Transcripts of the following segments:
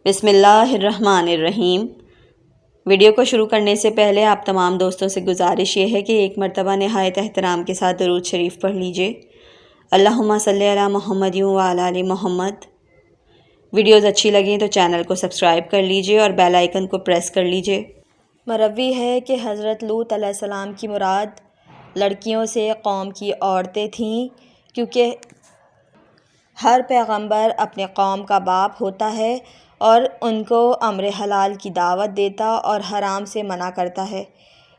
بسم اللہ الرحمن الرحیم۔ ویڈیو کو شروع کرنے سے پہلے آپ تمام دوستوں سے گزارش یہ ہے کہ ایک مرتبہ نہایت احترام کے ساتھ درود شریف پڑھ لیجئے۔ اللہم صلی علی محمد وعلی آل محمد۔ ویڈیوز اچھی لگیں تو چینل کو سبسکرائب کر لیجئے اور بیل آئیکن کو پریس کر لیجئے۔ مروی ہے کہ حضرت لوط علیہ السلام کی مراد لڑکیوں سے قوم کی عورتیں تھیں، کیونکہ ہر پیغمبر اپنے قوم کا باپ ہوتا ہے اور ان کو امر حلال کی دعوت دیتا اور حرام سے منع کرتا ہے۔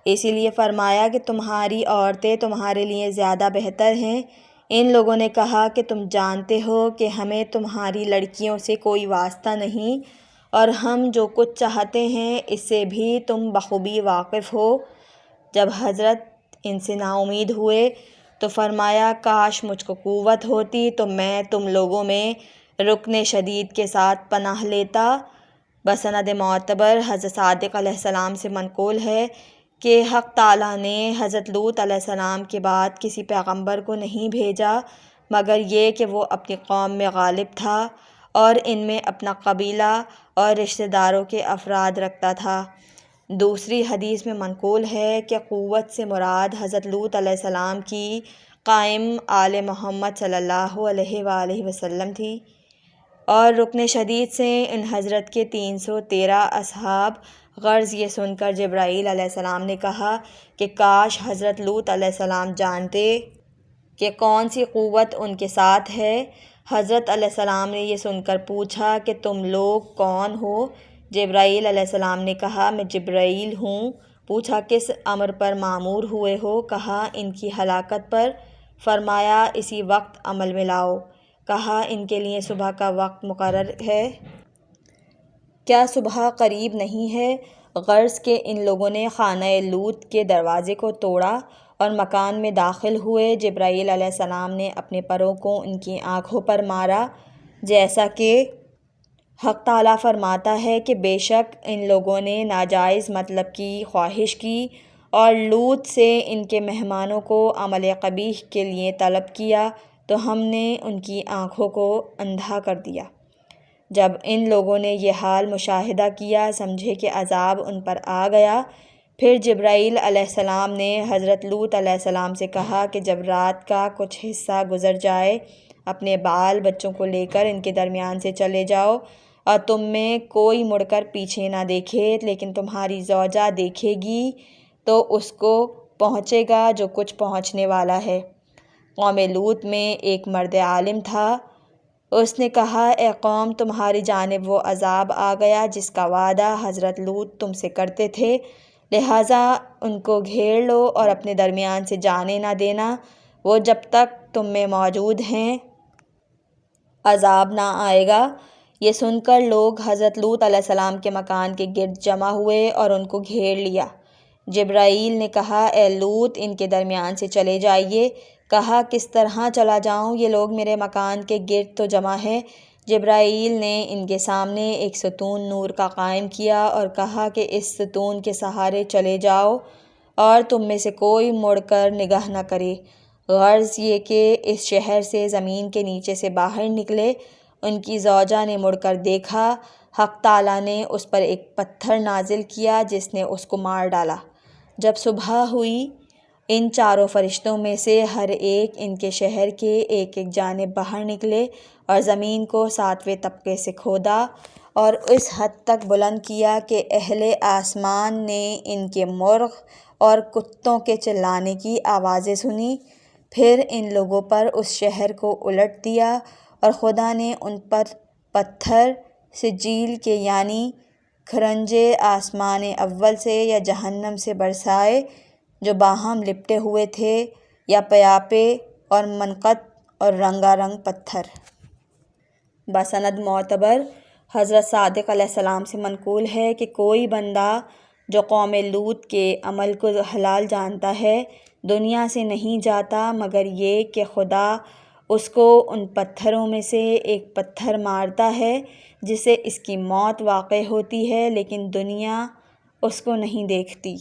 اسی لیے فرمایا کہ تمہاری عورتیں تمہارے لیے زیادہ بہتر ہیں۔ ان لوگوں نے کہا کہ تم جانتے ہو کہ ہمیں تمہاری لڑکیوں سے کوئی واسطہ نہیں اور ہم جو کچھ چاہتے ہیں اس سے بھی تم بخوبی واقف ہو۔ جب حضرت ان سے نا امید ہوئے تو فرمایا کاش مجھ کو قوت ہوتی تو میں تم لوگوں میں رکن شدید کے ساتھ پناہ لیتا۔ بسند معتبر حضرت صادق علیہ السلام سے منقول ہے کہ حق تعالیٰ نے حضرت لوط علیہ السلام کے بعد کسی پیغمبر کو نہیں بھیجا مگر یہ کہ وہ اپنی قوم میں غالب تھا اور ان میں اپنا قبیلہ اور رشتہ داروں کے افراد رکھتا تھا۔ دوسری حدیث میں منقول ہے کہ قوت سے مراد حضرت لوط علیہ السلام کی قائم آل محمد صلی اللہ علیہ وآلہ وسلم تھی، اور رکن شدید سے ان حضرت کے 313 اصحاب۔ غرض یہ سن کر جبرائیل علیہ السلام نے کہا کہ کاش حضرت لوط علیہ السلام جانتے کہ کون سی قوت ان کے ساتھ ہے۔ حضرت علیہ السلام نے یہ سن کر پوچھا کہ تم لوگ کون ہو؟ جبرائیل علیہ السلام نے کہا میں جبرائیل ہوں۔ پوچھا کس امر پر مامور ہوئے ہو؟ کہا ان کی ہلاکت پر۔ فرمایا اسی وقت عمل میں لاؤ۔ کہا ان کے لیے صبح کا وقت مقرر ہے؟ کیا صبح قریب نہیں ہے؟ غرض کہ ان لوگوں نے خانہ لوط کے دروازے کو توڑا اور مکان میں داخل ہوئے۔ جبرائیل علیہ السلام نے اپنے پروں کو ان کی آنکھوں پر مارا، جیسا کہ حق تعالیٰ فرماتا ہے کہ بے شک ان لوگوں نے ناجائز مطلب کی خواہش کی اور لوط سے ان کے مہمانوں کو عمل قبیح کے لیے طلب کیا تو ہم نے ان کی آنکھوں کو اندھا کر دیا۔ جب ان لوگوں نے یہ حال مشاہدہ کیا سمجھے کہ عذاب ان پر آ گیا۔ پھر جبرائیل علیہ السلام نے حضرت لوط علیہ السلام سے کہا کہ جب رات کا کچھ حصہ گزر جائے اپنے بال بچوں کو لے کر ان کے درمیان سے چلے جاؤ اور تم میں کوئی مڑ کر پیچھے نہ دیکھے، لیکن تمہاری زوجہ دیکھے گی تو اس کو پہنچے گا جو کچھ پہنچنے والا ہے۔ قوم لوط میں ایک مرد عالم تھا۔ اس نے کہا اے قوم تمہاری جانب وہ عذاب آ گیا جس کا وعدہ حضرت لوط تم سے کرتے تھے، لہٰذا ان کو گھیر لو اور اپنے درمیان سے جانے نہ دینا، وہ جب تک تم میں موجود ہیں عذاب نہ آئے گا۔ یہ سن کر لوگ حضرت لوط علیہ السلام کے مکان کے گرد جمع ہوئے اور ان کو گھیر لیا۔ جبرائیل نے کہا اے لوط ان کے درمیان سے چلے جائیے۔ کہا کس طرح چلا جاؤں؟ یہ لوگ میرے مکان کے گرد تو جمع ہیں۔ جبرائیل نے ان کے سامنے ایک ستون نور کا قائم کیا اور کہا کہ اس ستون کے سہارے چلے جاؤ اور تم میں سے کوئی مڑ کر نگاہ نہ کرے۔ غرض یہ کہ اس شہر سے زمین کے نیچے سے باہر نکلے۔ ان کی زوجہ نے مڑ کر دیکھا، حق تعالیٰ نے اس پر ایک پتھر نازل کیا جس نے اس کو مار ڈالا۔ جب صبح ہوئی ان چاروں فرشتوں میں سے ہر ایک ان کے شہر کے ایک ایک جانب باہر نکلے اور زمین کو 7ویں طبقے سے کھودا اور اس حد تک بلند کیا کہ اہل آسمان نے ان کے مرغ اور کتوں کے چلانے کی آوازیں سنیں۔ پھر ان لوگوں پر اس شہر کو الٹ دیا اور خدا نے ان پر پتھر سجیل کے یعنی کھرنجے آسمان اول سے یا جہنم سے برسائے جو باہم لپٹے ہوئے تھے، یا پیاپے اور منقط اور رنگا رنگ پتھر۔ بسند معتبر حضرت صادق علیہ السلام سے منقول ہے کہ کوئی بندہ جو قوم لوط کے عمل کو حلال جانتا ہے دنیا سے نہیں جاتا مگر یہ کہ خدا اس کو ان پتھروں میں سے ایک پتھر مارتا ہے جس سے اس کی موت واقع ہوتی ہے، لیکن دنیا اس کو نہیں دیکھتی۔